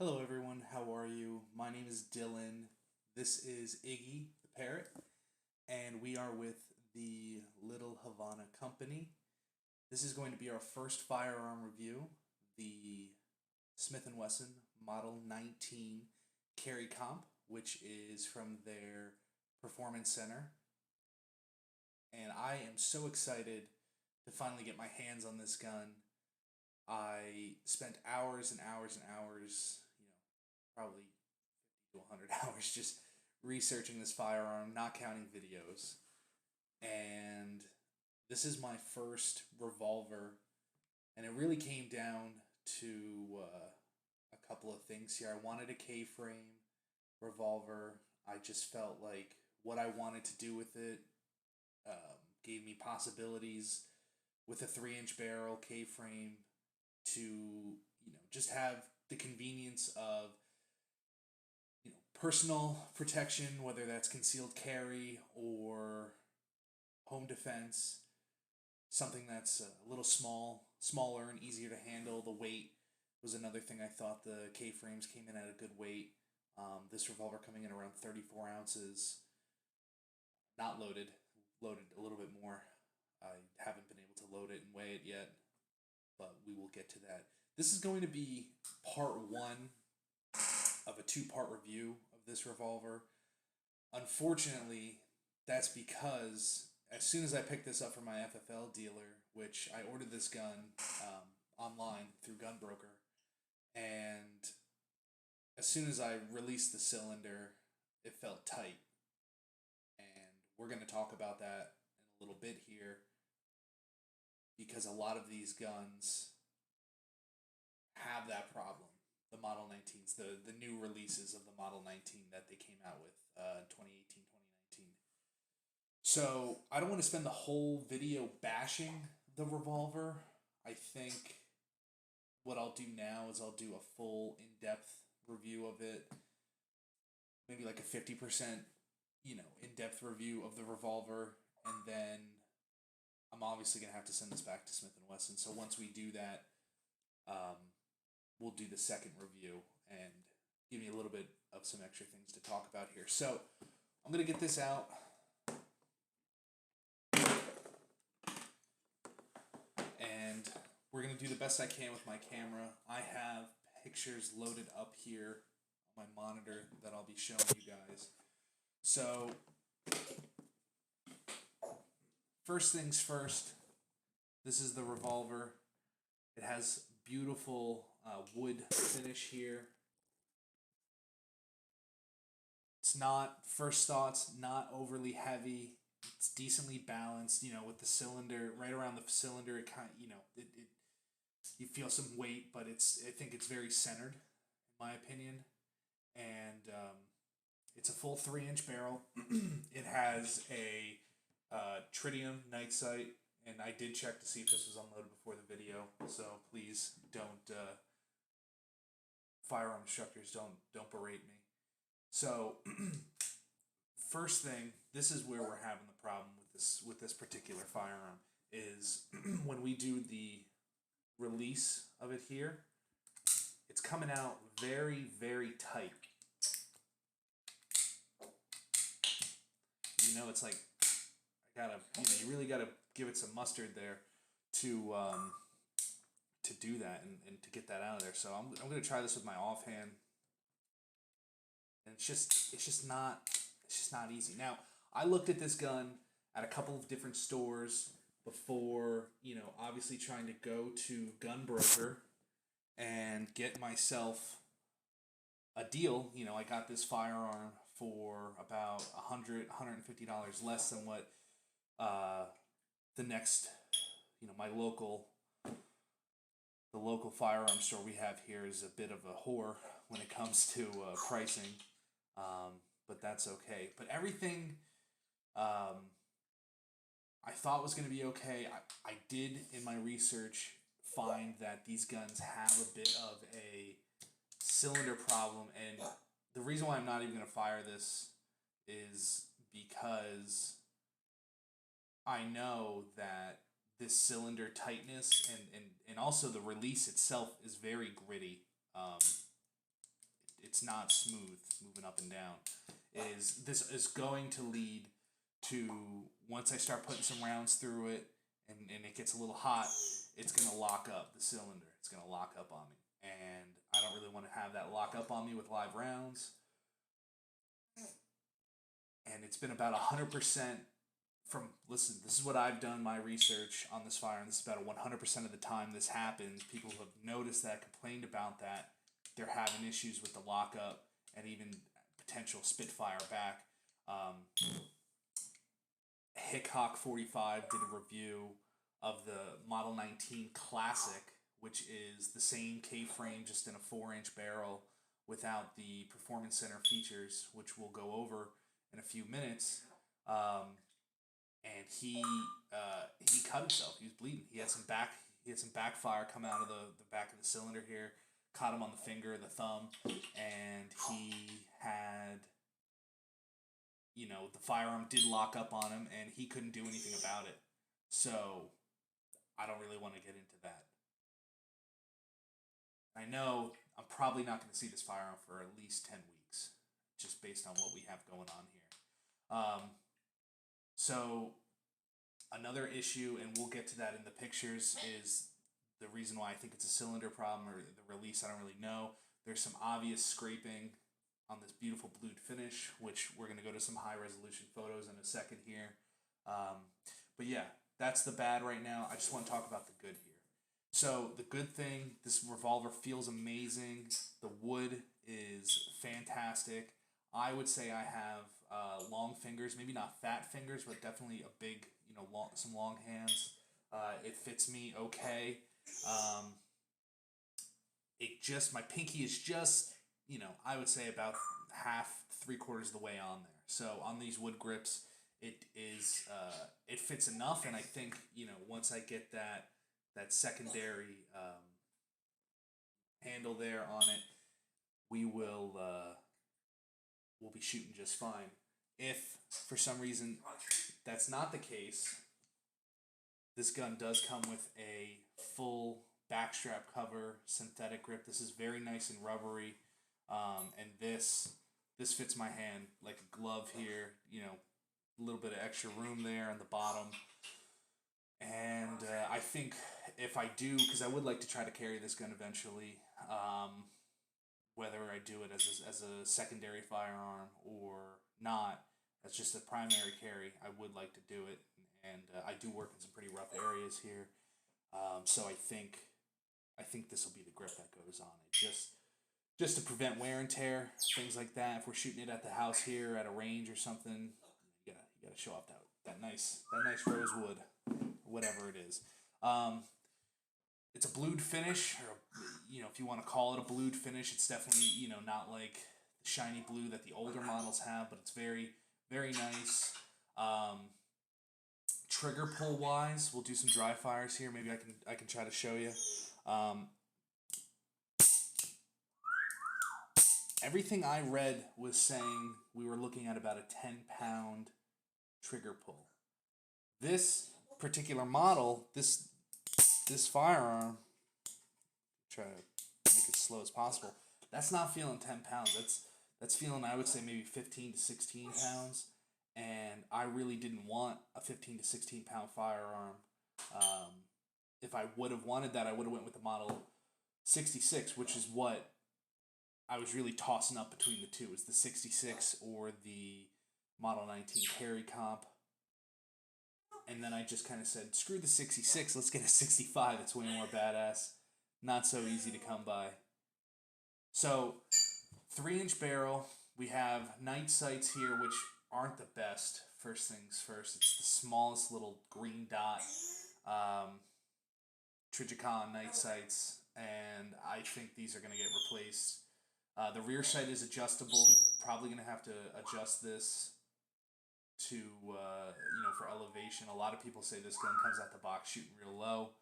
Hello, everyone. How are you? My name is Dylan. This is Iggy the Parrot, and we are with the Little Havana Company. This is going to be our first firearm review, the Smith& Wesson Model 19 Carry Comp, which is from their Performance Center. And I am so excited to finally get my hands on this gun. I spent hours and hours and hours, probably 50 to 100 hours just researching this firearm, not counting videos. And this is my first revolver, and it really came down to a couple of things here. I wanted a K-frame revolver. I just felt like what I wanted to do with it gave me possibilities with a 3-inch barrel K-frame to just have the convenience of personal protection, whether that's concealed carry or home defense, something that's a little smaller and easier to handle. The weight was another thing. I thought the K-frames came in at a good weight. This revolver coming in around 34 ounces, not loaded a little bit more. I haven't been able to load it and weigh it yet, but we will get to that. This is going to be part one of a two-part review of this revolver. Unfortunately, that's because as soon as I picked this up from my FFL dealer, which I ordered this gun online through Gunbroker, and as soon as I released the cylinder, it felt tight. And we're going to talk about that in a little bit here, because a lot of these guns have that problem. The Model 19s, the new releases of the Model 19 that they came out with 2018, 2019. So I don't want to spend the whole video bashing the revolver. I think what I'll do now is I'll do a full in-depth review of it. Maybe like a 50%, in-depth review of the revolver. And then I'm obviously going to have to send this back to Smith & Wesson. So once we do that, we'll do the second review and give you a little bit of some extra things to talk about here. So I'm going to get this out. And we're going to do the best I can with my camera. I have pictures loaded up here on my monitor that I'll be showing you guys. So first things first, this is the revolver. It has beautiful wood finish here. It's not, first thoughts, not overly heavy. It's decently balanced, with the cylinder, right around the cylinder, it kind of, you feel some weight, but I think it's very centered, in my opinion. And it's a full 3-inch barrel. It has a tritium night sight. And I did check to see if this was unloaded before the video, so please don't, firearm instructors, don't berate me. So, first thing, this is where we're having the problem with this particular firearm, is when we do the release of it here, it's coming out very, very tight. It's like, you really gotta give it some mustard there to do that and to get that out of there. So I'm gonna try this with my offhand, and it's just not easy. Now, I looked at this gun at a couple of different stores before, obviously trying to go to Gunbroker and get myself a deal. I got this firearm for about $150 less than what the next, the local firearm store we have here is a bit of a whore when it comes to pricing, but that's okay. But everything I thought was going to be okay. I did, in my research, find that these guns have a bit of a cylinder problem, and the reason why I'm not even going to fire this is because I know that this cylinder tightness and also the release itself is very gritty. it's not smooth moving up and down. This is going to lead to, once I start putting some rounds through it and it gets a little hot, it's gonna lock up the cylinder. It's gonna lock up on me, and I don't really want to have that lock up on me with live rounds. And it's been about 100% from, listen, this is what I've done my research on this firearm. This is about 100% of the time this happens. People have noticed that, complained about that. They're having issues with the lockup and even potential spitfire back. Hickok 45 did a review of the Model 19 Classic, which is the same K-frame, just in a 4-inch barrel without the Performance Center features, which we'll go over in a few minutes. And he cut himself. He was bleeding. He had some backfire come out of the back of the cylinder here. Caught him on the finger, the thumb, and he had, the firearm did lock up on him, and he couldn't do anything about it. So I don't really want to get into that. I know I'm probably not going to see this firearm for at least 10 weeks, just based on what we have going on here. So another issue, and we'll get to that in the pictures, is the reason why I think it's a cylinder problem or the release. I don't really know. There's some obvious scraping on this beautiful blued finish, which we're going to go to some high resolution photos in a second here. But yeah, that's the bad right now. I just want to talk about the good here. So the good thing, this revolver feels amazing. The wood is fantastic. I would say I have long fingers, maybe not fat fingers, but definitely a big, some long hands. It fits me okay. My pinky is just, I would say about half, 3/4 of the way on there. So on these wood grips, it fits enough, and I think, once I get that secondary handle there on it, we'll be shooting just fine. If for some reason that's not the case, this gun does come with a full backstrap cover, synthetic grip. This is very nice and rubbery, and this fits my hand like a glove here. A little bit of extra room there on the bottom. And I think if I do, because I would like to try to carry this gun eventually, whether I do it as a secondary firearm or not, as just a primary carry, I would like to do it. And I do work in some pretty rough areas here, so I think this will be the grip that goes on it, just to prevent wear and tear, things like that. If we're shooting it at the house here, at a range or something, you gotta show off that nice rosewood, whatever it is. It's a blued finish, or if you want to call it a blued finish. It's definitely not like the shiny blue that the older models have, but it's very, very nice. Trigger pull wise, we'll do some dry fires here. Maybe I can try to show you. Everything I read was saying we were looking at about a 10-pound trigger pull. This particular model, this firearm, try to make it as slow as possible. That's not feeling 10 pounds. That's feeling, I would say, maybe 15 to 16 pounds. And I really didn't want a 15 to 16 pound firearm. If I would have wanted that, I would have went with the Model 66, which is what I was really tossing up between the two. Is the 66 or the Model 19 carry comp. And then I just kind of said, screw the 66, let's get a 65. It's way more badass. Not so easy to come by. So, 3-inch barrel. We have night sights here, which aren't the best. First things first, it's the smallest little green dot Trijicon night sights, and I think these are going to get replaced. The rear sight is adjustable. Probably going to have to adjust this to for elevation. A lot of people say this gun comes out the box shooting real low.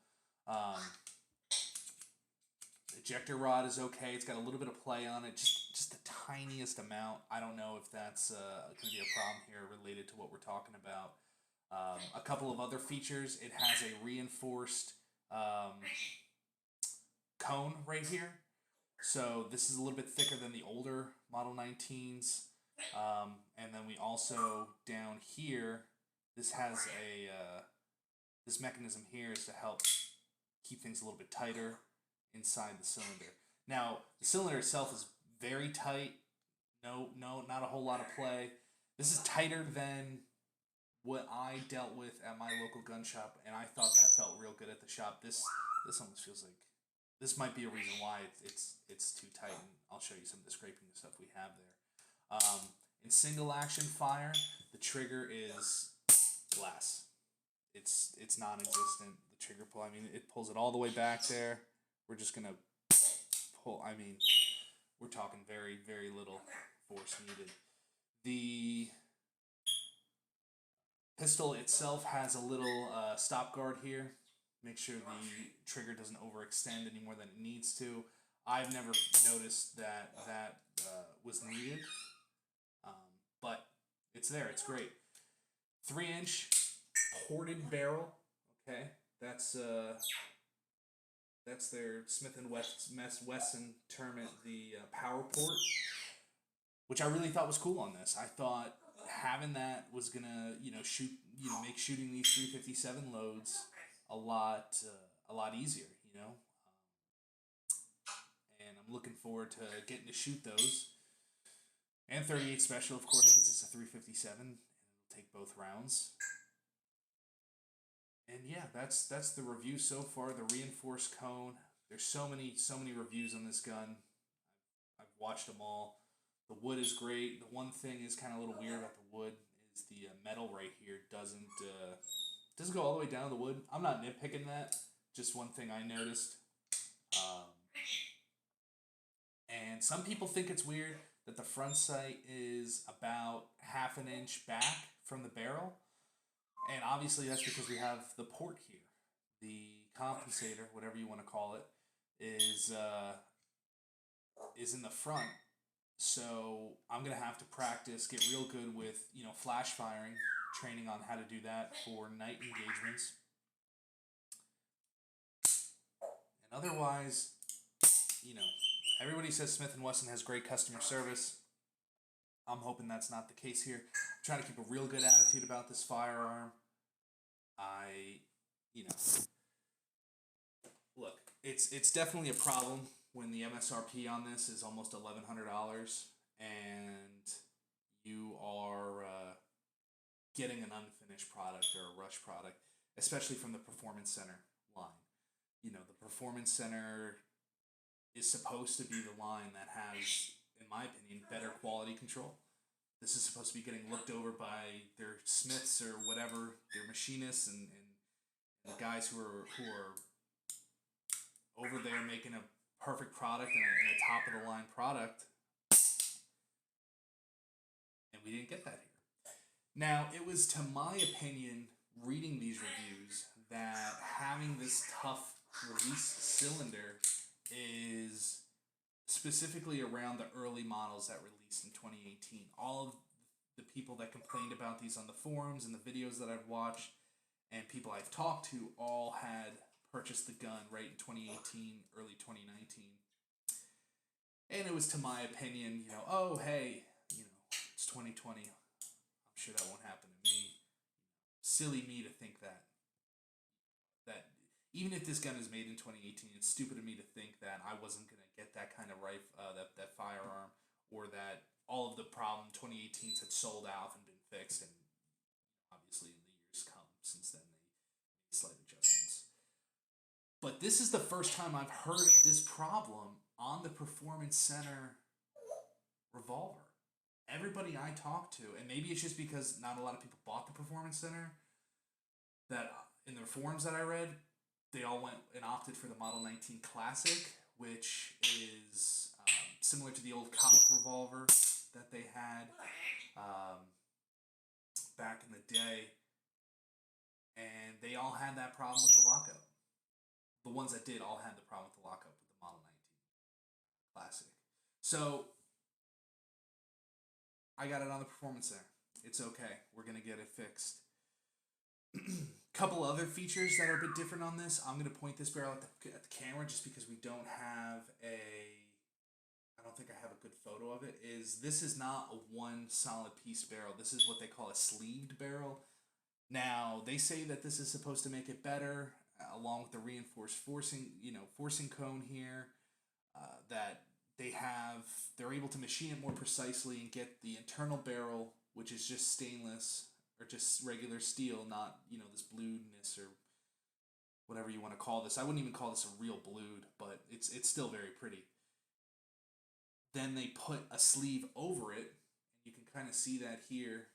Ejector rod is okay. It's got a little bit of play on it, just the tiniest amount. I don't know if that's going to be a problem here related to what we're talking about. A couple of other features. It has a reinforced cone right here. So this is a little bit thicker than the older Model 19s. And then we also, down here, this has this mechanism here is to help keep things a little bit tighter inside the cylinder. Now, the cylinder itself is very tight. No, not a whole lot of play. This is tighter than what I dealt with at my local gun shop, and I thought that felt real good at the shop. This almost feels like this might be a reason why it's too tight, and I'll show you some of the scraping stuff we have there. In single action fire, the trigger is glass. It's non-existent. The trigger pull. I mean, it pulls it all the way back there. We're just gonna pull. I mean, we're talking very little force needed. The pistol itself has a little stop guard here. Make sure the trigger doesn't overextend any more than it needs to. I've never noticed that was needed, but it's there. It's great. 3-inch ported barrel. Okay, that's their Smith and Wesson term it the power port, which I really thought was cool on this. I thought having that was gonna make shooting these 357 loads a lot easier, and I'm looking forward to getting to shoot those. And 38 special, of course, because it's a 357 and it'll take both rounds. And yeah, that's the review so far. The reinforced cone. There's so many reviews on this gun. I've watched them all. The wood is great. The one thing is kind of a little weird about the wood is the metal right here doesn't go all the way down to the wood. I'm not nitpicking that. Just one thing I noticed. And some people think it's weird that the front sight is about half an inch back from the barrel. And obviously that's because we have the port here. The compensator, whatever you want to call it, is in the front. So I'm going to have to practice, get real good with, flash firing, training on how to do that for night engagements. And otherwise, everybody says Smith & Wesson has great customer service. I'm hoping that's not the case here. I'm trying to keep a real good attitude about this firearm. Look, it's definitely a problem when the MSRP on this is almost $1,100 and you are getting an unfinished product or a rush product, especially from the Performance Center line. The Performance Center is supposed to be the line that has, in my opinion, better quality control. This is supposed to be getting looked over by their smiths or whatever, their machinists and the guys who are over there making a perfect product and a top of the line product. And we didn't get that here. Now, it was to my opinion, reading these reviews, that having this tough release cylinder is specifically around the early models that released in 2018. All of the people that complained about these on the forums and the videos that I've watched and people I've talked to all had purchased the gun right in 2018, early 2019. And it was to my opinion, oh, hey, it's 2020. I'm sure that won't happen to me. Silly me to think that even if this gun is made in 2018, it's stupid of me to think that I wasn't going to get that kind of that firearm, or that all of the problem 2018s had sold out and been fixed, and obviously in the years come since then they made slight adjustments. But this is the first time I've heard of this problem on the Performance Center revolver. Everybody I talked to, and maybe it's just because not a lot of people bought the Performance Center, that in the forums that I read, they all went and opted for the Model 19 Classic, which is similar to the old cop revolver that they had back in the day. And they all had that problem with the lockup. The ones that did all had the problem with the lockup with the Model 19 Classic. So I got it on the Performance Center. It's okay. We're going to get it fixed. Couple other features that are a bit different on this. I'm going to point this barrel at the camera just because we don't have a photo of it, is this is not a one solid piece barrel. This is what they call a sleeved barrel. Now, they say that this is supposed to make it better, along with the reinforced forcing cone here, that they're able to machine it more precisely and get the internal barrel, which is just stainless or just regular steel, not, this bluedness or whatever you want to call this. I wouldn't even call this a real blued, but it's still very pretty. Then they put a sleeve over it, and you can kind of see that here.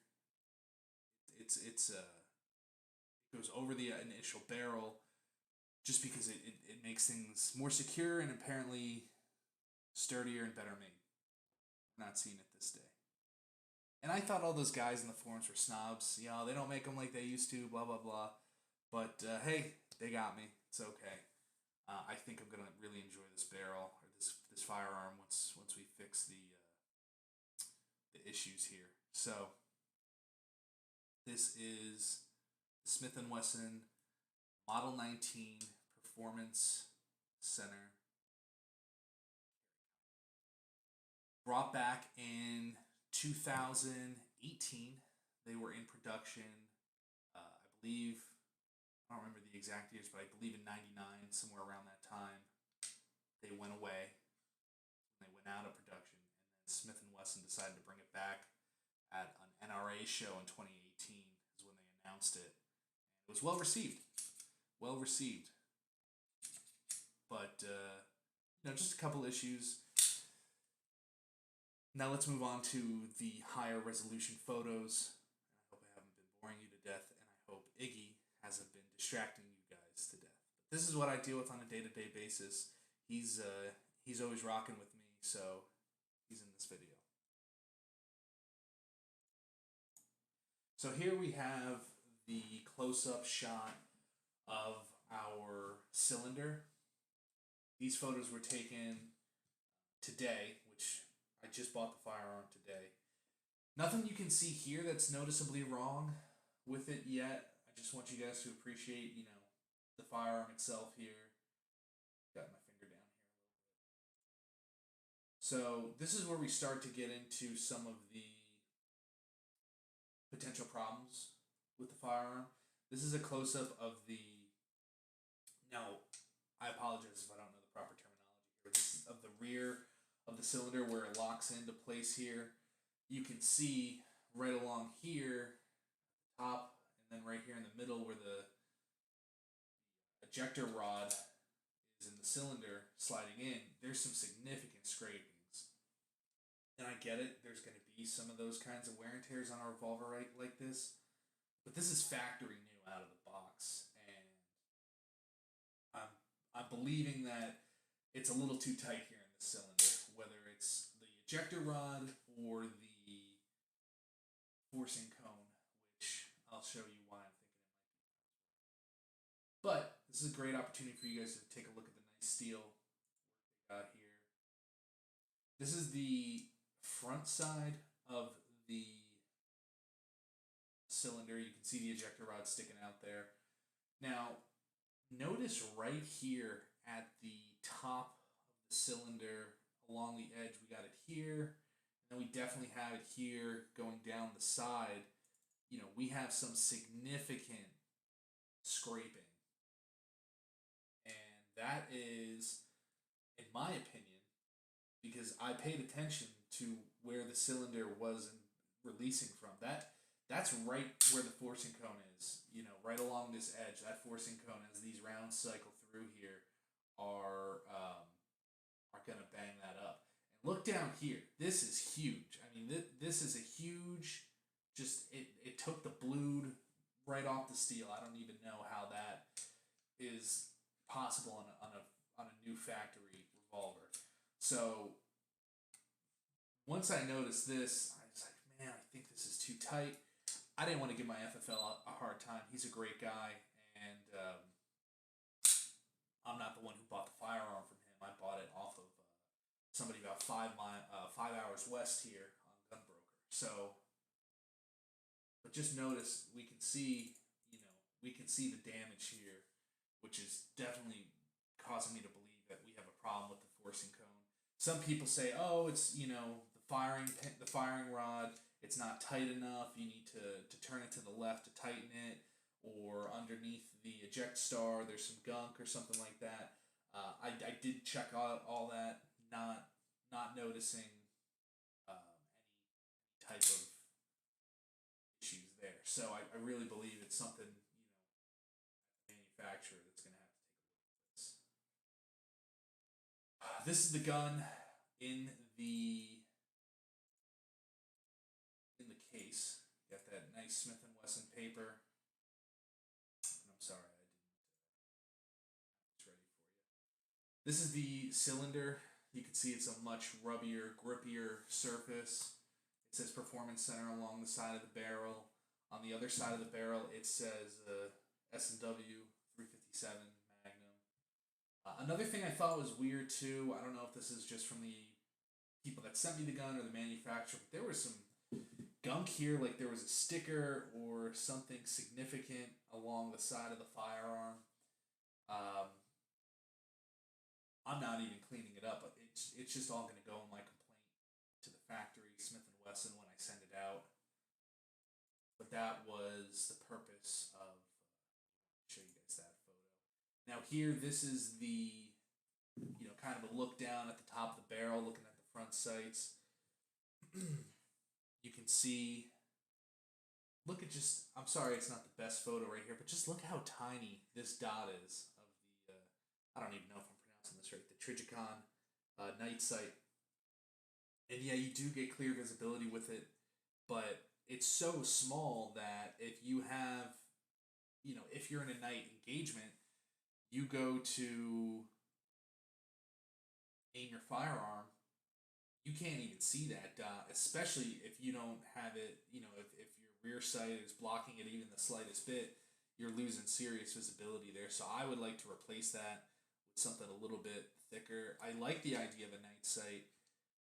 It goes over the initial barrel, just because it makes things more secure and apparently sturdier and better made. Not seeing it this day. And I thought all those guys in the forums were snobs. They don't make them like they used to, blah, blah, blah. But, hey, they got me. It's okay. I think I'm going to really enjoy this barrel, or this firearm, once we fix the issues here. So, this is Smith & Wesson Model 19 Performance Center. Brought back in 2018. They were in production, I believe, I don't remember the exact years, but I believe in 99, somewhere around that time, they went away. They went out of production, and then Smith & Wesson decided to bring it back at an NRA show in 2018 is when they announced it. It was well received. Well received. But, just a couple issues. Now let's move on to the higher resolution photos. I hope I haven't been boring you to death, and I hope Iggy hasn't been distracting you guys to death. But this is what I deal with on a day-to-day basis. He's always rocking with me, so he's in this video. So here we have the close-up shot of our cylinder. These photos were taken today, which I just bought the firearm today. Nothing you can see here that's noticeably wrong with it yet. I just want you guys to appreciate, the firearm itself here. Got my finger down here a little bit. So this is where we start to get into some of the potential problems with the firearm. This is a close-up of the... Now, I apologize if I don't know the proper terminology here. This is of the rear of the cylinder where it locks into place here. You can see right along here, top, and then right here in the middle where the ejector rod is in the cylinder sliding in, there's some significant scrapings. And I get it, there's going to be some of those kinds of wear and tears on a revolver like this, but this is factory new out of the box, and I'm believing that it's a little too tight here in the cylinder, whether it's the ejector rod or the forcing cone, which I'll show you why I'm thinking it might be. But this is a great opportunity for you guys to take a look at the nice steel work they got here. This is the front side of the cylinder. You can see the ejector rod sticking out there. Now, notice right here at the top of the cylinder along the edge, we got it here, and then we definitely have it here going down the side. We have some significant scraping. And that is, in my opinion, because I paid attention to where the cylinder was releasing from. That's right where the forcing cone is. Right along this edge, that forcing cone, as these rounds cycle through here, are gonna bang that up. And look down here. This is huge. I mean, this is a huge. It took the blued right off the steel. I don't even know how that is possible on a new factory revolver. So once I noticed this, I was like, man, I think this is too tight. I didn't want to give my FFL a hard time. He's a great guy, and I'm not the one who bought the firearm from him. I bought it off of somebody about 5 hours west here on Gunbroker. So, but just notice we can see the damage here, which is definitely causing me to believe that we have a problem with the forcing cone. Some people say, oh, it's, the firing pin, the firing rod, it's not tight enough. You need to turn it to the left to tighten it, or underneath the eject star, there's some gunk or something like that. I did check out all that, not noticing any type of issues there. So I really believe it's something, manufacturer that's going to have to take a look at this. This is the gun in the in the case. Got that nice Smith and Wesson paper. And I'm sorry, I didn't. It's ready for you. This is the cylinder. You can see it's a much rubbier, grippier surface. It says Performance Center along the side of the barrel. On the other side of the barrel, it says S&W 357 Magnum. Another thing I thought was weird too, I don't know if this is just from the people that sent me the gun or the manufacturer, but there was some gunk here, like there was a sticker or something significant along the side of the firearm. I'm not even cleaning it up, but it's just all going to go in my complaint to the factory, Smith and Wesson, when I send it out. But that was the purpose of show you guys that photo. Now here, this is the kind of a look down at the top of the barrel, looking at the front sights. You can see. Look at just. I'm sorry, it's not the best photo right here, but just look how tiny this dot is of the. I don't even know if I'm pronouncing this right. The Trigicon night sight. And yeah, you do get clear visibility with it, but it's so small that if you have, if you're in a night engagement, you go to aim your firearm, you can't even see that dot, especially if you don't have it, if your rear sight is blocking it even the slightest bit, you're losing serious visibility there. So I would like to replace that with something a little bit thicker. I like the idea of a night sight.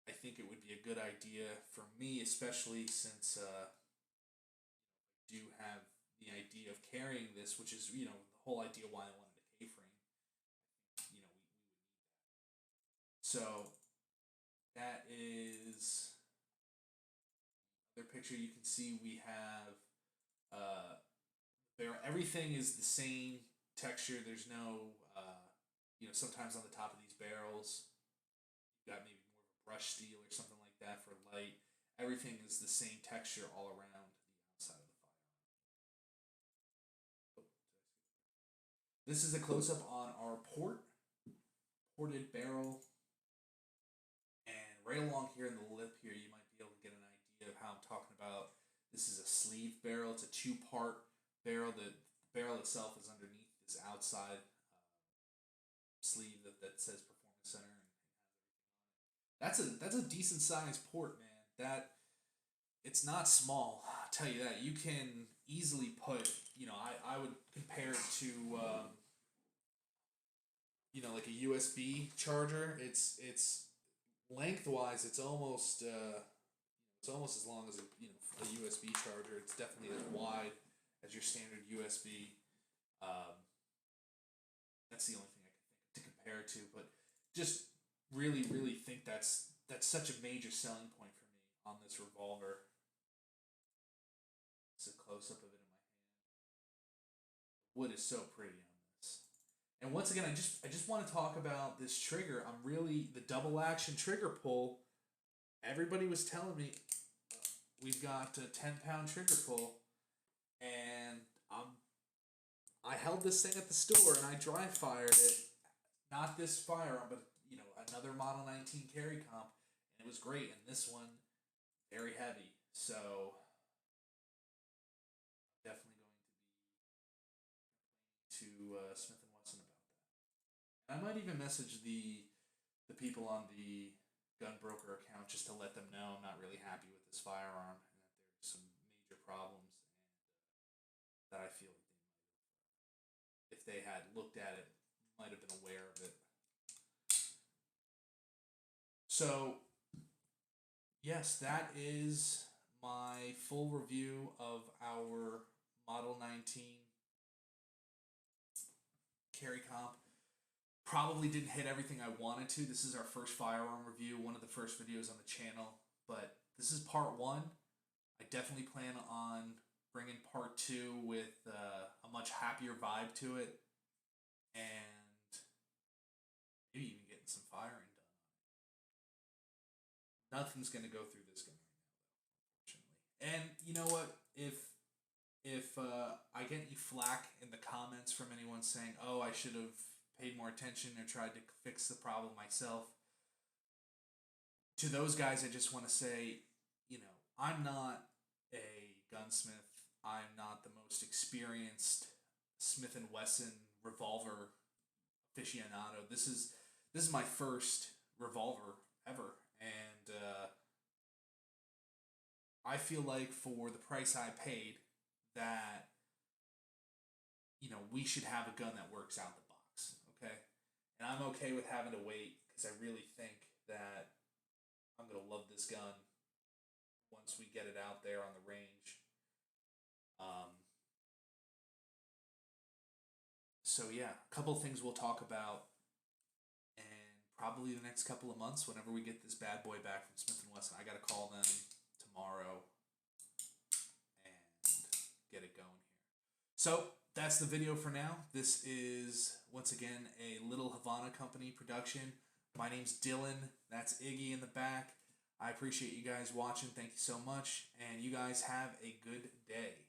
I think it would be a good idea for me, especially since I do have the idea of carrying this, which is, the whole idea why I wanted a K-frame. We would need that. So that is another picture. You can see we have everything is the same texture. There's no, sometimes on the top of these barrels, you've got maybe more of a brush steel or something like that for light. Everything is the same texture all around the outside of the firearm. This is a close-up on our ported barrel. And right along here in the lip here, you might be able to get an idea of how I'm talking about. This is a sleeve barrel. It's a two-part barrel. The barrel itself is underneath this outside sleeve that says Performance Center, and that's a decent sized port, man. That it's not small. I'll tell you that. You can easily put, I would compare it to like a USB charger. It's lengthwise, it's almost as long as a USB charger. It's definitely as wide as your standard USB. That's the only thing I can think of to compare it to, but just really, really think that's such a major selling point for me on this revolver. It's a close up of it in my hand. The wood is so pretty on this. And once again, I just want to talk about this trigger. I'm really the double action trigger pull. Everybody was telling me we've got a 10-pound trigger pull, and I held this thing at the store and I dry fired it. Not this firearm, but another Model 19 carry comp, and it was great. And this one, very heavy. So definitely going to be to Smith and Wesson about that. And I might even message the people on the gun broker account just to let them know I'm not really happy with this firearm and that there's some major problems, and that I feel like if they had looked at it, might have been aware of it. So, yes, that is my full review of our Model 19 carry comp. Probably didn't hit everything I wanted to. This is our first firearm review, one of the first videos on the channel. But this is part one. I definitely plan on bringing part two with a much happier vibe to it, and maybe even getting some firing done. Nothing's gonna go through this gun right now, though, unfortunately. And you know what? If I get any flack in the comments from anyone saying, "Oh, I should have paid more attention or tried to fix the problem myself," to those guys, I just want to say, I'm not a gunsmith. I'm not the most experienced Smith and Wesson revolver aficionado. This is my first revolver ever, and I feel like for the price I paid, that we should have a gun that works out the box. Okay, and I'm okay with having to wait because I really think that I'm gonna love this gun once we get it out there on the range. Um, so yeah, a couple of things we'll talk about, and probably the next couple of months, whenever we get this bad boy back from Smith and Wesson, I gotta call them tomorrow and get it going here. So that's the video for now. This is once again a Little Havana Company production. My name's Dylan. That's Iggy in the back. I appreciate you guys watching. Thank you so much. And you guys have a good day.